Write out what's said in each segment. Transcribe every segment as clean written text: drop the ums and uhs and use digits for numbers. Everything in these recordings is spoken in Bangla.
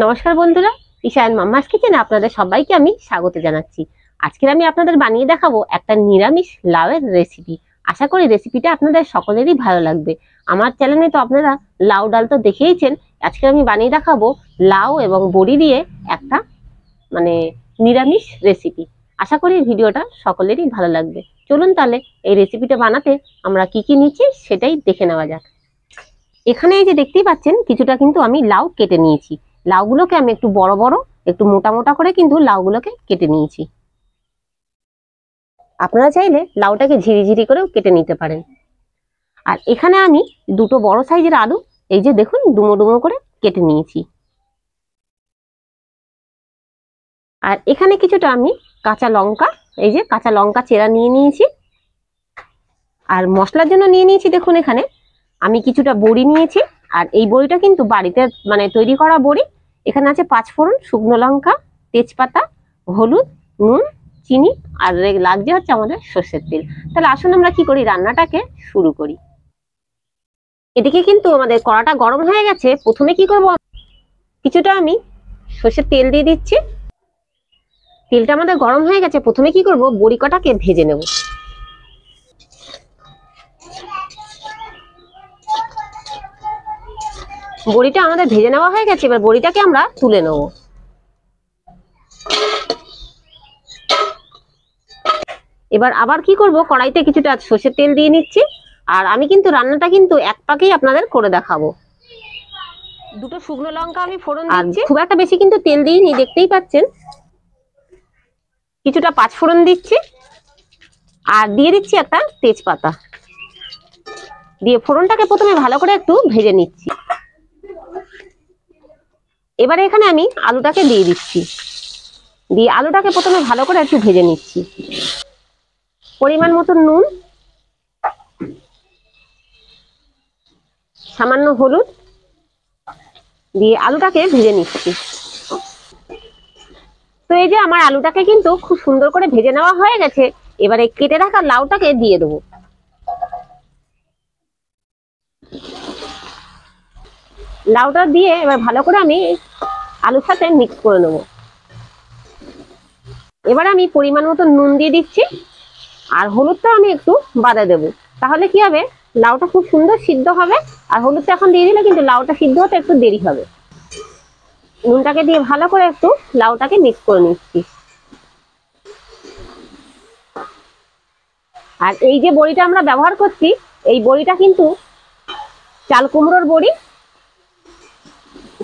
নমস্কার বন্ধুরা, ঈশান মাম্মাস কিচেনে আপনাদের সবাইকে আমি স্বাগত জানাচ্ছি। আজকে আমি আপনাদের বানিয়ে দেখাবো একটা নিরামিষ লাউয়ের রেসিপি। আশা করি রেসিপিটা আপনাদের সকলেরই ভালো লাগবে। আমার চ্যানেলে তো আপনারা লাউ ডাল তো দেখেইছেন। আজকে আমি বানিয়ে দেখাবো লাউ এবং বড়ি দিয়ে একটা মানে নিরামিষ রেসিপি। আশা করি ভিডিওটা সকলেরই ভালো লাগবে। চলুন তাহলে এই রেসিপিটা বানাতে আমরা কি কি নিচ্ছি সেটাই দেখে নেওয়া যাক। এখানে এই যে দেখতেই পাচ্ছেন কিছুটা কিন্তু আমি লাউ কেটে নিয়েছি। লাউগুলোকে আমি একটু বড় বড় একটু মোটা মোটা করে কিন্তু লাউগুলোকে কেটে নিয়েছি। আপনারা চাইলে লাউটাকে ঝিরিঝিরি করেও কেটে নিতে পারেন। আর এখানে আমি দুটো বড় সাইজের আলু এই যে দেখুন ডুমো ডুমো করে কেটে নিয়েছি। আর এখানে কিছুটা আমি কাঁচা লঙ্কা এই যে কাঁচা লঙ্কা চেরা নিয়ে নিয়েছি। আর মশলার জন্য নিয়ে নিয়েছি দেখুন এখানে আমি কিছুটা বড়ি নিয়েছি। আর এই বড়িটা কিন্তু বাড়িতে তৈরি করা বড়ি। এখানে আছে 5 ফোড়ন, শুকনো লঙ্কা, তেজপাতা, হলুদ, নুন, চিনি আর লাগছে হচ্ছে আমাদের সর্ষের তেল। তাহলে আসুন আমরা কি করি, রান্নাটাকে শুরু করি। এদিকে কিন্তু আমাদের কড়াটা গরম হয়ে গেছে। প্রথমে কি করব, কিছুটা আমি সর্ষের তেল দিয়ে দিচ্ছি। তেলটা আমাদের গরম হয়ে গেছে। প্রথমে কি করব, বড়ি কটাকে ভেজে নেব। বড়িটা আমাদের ভেজে নেওয়া হয়ে গেছে। এবার বড়িটাকে আমরা তুলে নেব। এবার আবার কি করব, কড়াইতে কিছুটা সর্ষের তেল দিয়ে নিচ্ছি। আর আমি কিন্তু রান্নাটা কিন্তু এক পাকেই আপনাদের করে দেখাবো। দুটো শুকনো লঙ্কা আমি ফোড়ন দিচ্ছি। খুব একটা বেশি কিন্তু তেল দিইনি, দেখতেই পাচ্ছেন। কিছুটা 5 ফোড়ন দিচ্ছি আর দিয়ে দিচ্ছি একটা তেজপাতা। দিয়ে ফোড়নটাকে প্রথমে ভালো করে একটু ভেজে নিচ্ছি। এবারে এখানে আমি আলুটাকে দিয়ে দিচ্ছি। দিয়ে আলুটাকে প্রথমে ভালো করে একটু ভেজে নিচ্ছি। পরিমাণ মতো নুন, সামান্য হলুদ দিয়ে আলুটাকে ভেজে নিচ্ছি। তো এই যে আমার আলুটাকে কিন্তু খুব সুন্দর করে ভেজে নেওয়া হয়ে গেছে। এবারে কেটে রাখা লাউটাকে দিয়ে দেবো। লাউটা দিয়ে এবার ভালো করে আমি আলুর সাথে মিক্স করে নেব। এবার আমি পরিমাণ মতো নুন দিয়ে দিচ্ছি। আর হলুদটা আমি একটু বাদে দেব। তাহলে কি হবে, লাউটা খুব সুন্দর সিদ্ধ হবে। আর হলুদটা এখন দিয়ে দিলে কিন্তু লাউটা সিদ্ধ হতে একটু দেরি হবে। নুনটাকে দিয়ে ভালো করে একটু লাউটাকে মিক্স করে নিচ্ছি। আর এই যে বড়িটা আমরা ব্যবহার করছি, এই বড়িটা কিন্তু চাল কুমড়োর বড়ি।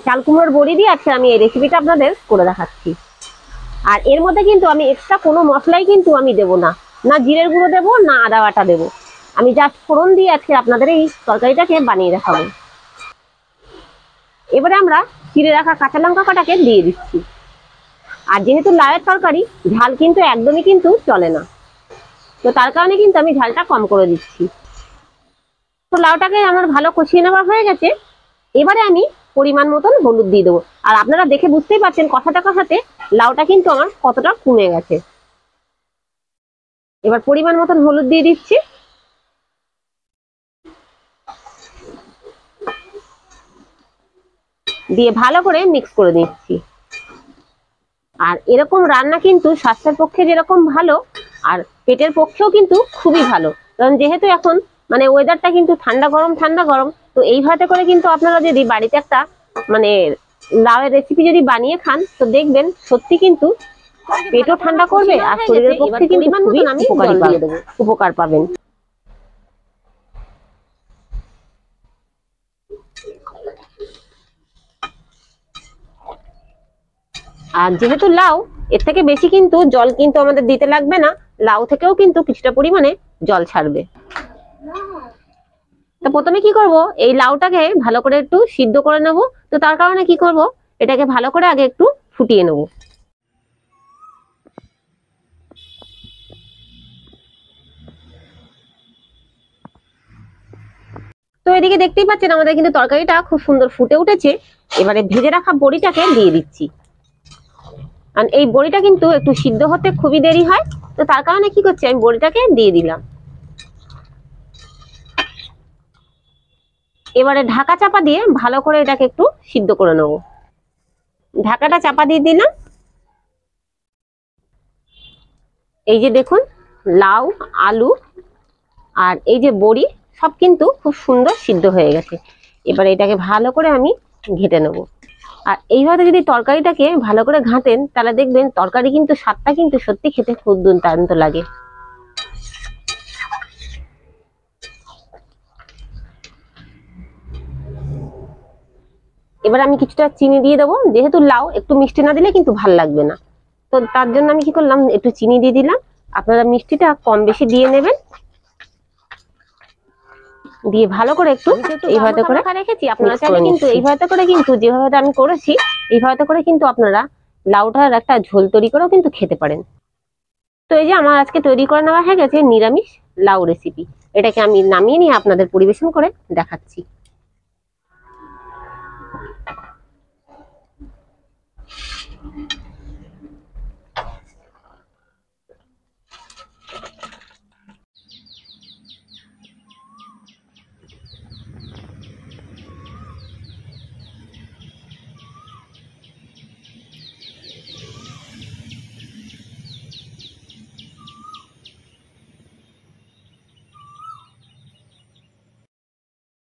চাল কুমড়োর বড়ি দিয়ে আজকে আমি এই রেসিপিটা আপনাদের করে দেখাচ্ছি। আর এর মধ্যে কিন্তু আমি এক্সট্রা কোনো মশলাই কিন্তু আমি দেবো না, না জিরের গুঁড়ো দেবো, না আদা বাটা দেবো। আমি জাস্ট ফোড়ন দিয়ে আজকে আপনাদের এই তরকারিটাকে বানিয়ে দেখাবো। এবারে আমরা চিড়ে রাখা কাঁচা লঙ্কা কটাকে দিয়ে দিচ্ছি। আর যেহেতু লাউয়ের তরকারি, ঝাল কিন্তু একদমই কিন্তু চলে না, তো তার কারণে কিন্তু আমি ঝালটা কম করে দিচ্ছি। তো লাউটাকে আমার ভালো কষিয়ে নেওয়া হয়ে গেছে। এবারে আমি পরিমাণ মতন হলুদ দিয়ে দেবো। আর আপনারা দেখে বুঝতেই পারছেন কষাতে কষাতে লাউটা কিন্তু আমার কতটা কমে গেছে। এবার পরিমাণ মতন হলুদ দিয়ে দিচ্ছি। দিয়ে ভালো করে মিক্স করে দিচ্ছি। আর এরকম রান্না কিন্তু স্বাস্থ্যের পক্ষে যেরকম ভালো, আর পেটের পক্ষেও কিন্তু খুবই ভালো। কারণ যেহেতু এখন ওয়েদারটা কিন্তু ঠান্ডা গরম ঠান্ডা গরম, তো এইভাবে করে কিন্তু আপনারা যদি বাড়িতে একটা লাউয়ের রেসিপি যদি বানিয়ে খান, তো দেখবেন সত্যি কিন্তু পেটও ঠান্ডা করবে আর শরীরের পক্ষে কিন্তু খুবই উপকার পাবেন। আর যেহেতু লাউ, এর থেকে বেশি কিন্তু জল কিন্তু আমাদের দিতে লাগবে না। লাউ থেকেও কিন্তু কিছুটা পরিমাণে জল ছাড়বে। তো প্রথমে কি করব, এই লাউটাকে ভালো করে একটু সিদ্ধ করে নেব। তো তার কারণে কি করব, এটাকে ভালো করে আগে একটু ফুটিয়ে নেব। তো এদিকে দেখতেই পাচ্ছেন আমাদের কিন্তু তরকারিটা খুব সুন্দর ফুটে উঠেছে। এবারে ভেজে রাখা বড়িটাকে দিয়ে দিচ্ছি। আর এই বড়িটা কিন্তু একটু সিদ্ধ হতে খুবই দেরি হয়, তো তার কারণে কি করছি, আমি বড়িটাকে দিয়ে দিলাম। এবারে ঢাকা চাপা দিয়ে ভালো করে এটাকে একটু সিদ্ধ করে নেব। ঢাকাটা চাপা দিয়ে দিলাম। এই যে দেখুন লাউ, আলু আর এই যে বড়ি সব কিন্তু খুব সুন্দর সিদ্ধ হয়ে গেছে। এবার এটাকে ভালো করে আমি ঘেটে নেব। আর এইভাবে যদি তরকারিটাকে ভালো করে ঘাঁটেন তাহলে দেখবেন তরকারি কিন্তু স্বাদটা কিন্তু সত্যি খেতে খুব দুর্দান্ত লাগে। এবার আমি কিছুটা চিনি দিয়ে দেবো, যেহেতু লাউ একটু মিষ্টি না দিলে কিন্তু ভাল লাগবে না। তো তার জন্য আমি কি করলাম, একটু চিনি দিয়ে দিলাম। আপনারা মিষ্টিটা কম বেশি দিয়ে নেবেন। দিয়ে ভালো করে একটু এইভাবে করে রেখেছি। আপনারা চাইলে কিন্তু এইভাবে করে কিন্তু যেভাবে আমি করেছি এইভাবে করে কিন্তু আপনারা লাউটার একটা ঝোল তৈরি করেও কিন্তু খেতে পারেন। তো এই যে আমার আজকে তৈরি করে নেওয়া হয়ে গেছে নিরামিষ লাউ রেসিপি। এটাকে আমি নামিয়ে নিয়ে আপনাদের পরিবেশন করে দেখাচ্ছি।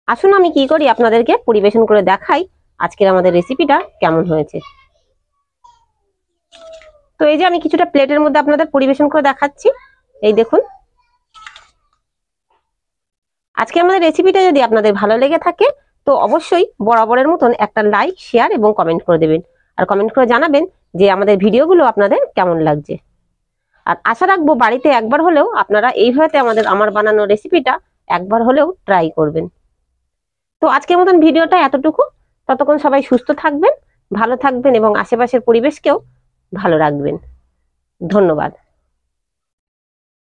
আসুন আমি কি করি আপনাদেরকে পরিবেশন করে দেখাই আজকের আমাদের রেসিপিটা কেমন হয়েছে। তো এই যে আমি কিছুটা প্লেটের মধ্যে আপনাদের পরিবেশন করে দেখাচ্ছি। এই দেখুন, আজকে আমাদের রেসিপিটা যদি আপনাদের ভালো লেগে থাকে তো অবশ্যই বরাবরের মতন একটা লাইক, শেয়ার এবং কমেন্ট করে দেবেন। আর কমেন্ট করে জানাবেন যে আমাদের ভিডিওগুলো আপনাদের কেমন লাগছে। আর আশা রাখবো বাড়িতে একবার হলেও আপনারা এইভাবে আমার বানানো রেসিপিটা একবার হলেও ট্রাই করবেন। তো আজকের মতন ভিডিওটা এতটুকু। ততক্ষণ সবাই সুস্থ থাকবেন, ভালো থাকবেন এবং আশেপাশের পরিবেশকেও ভালো রাখবেন। ধন্যবাদ।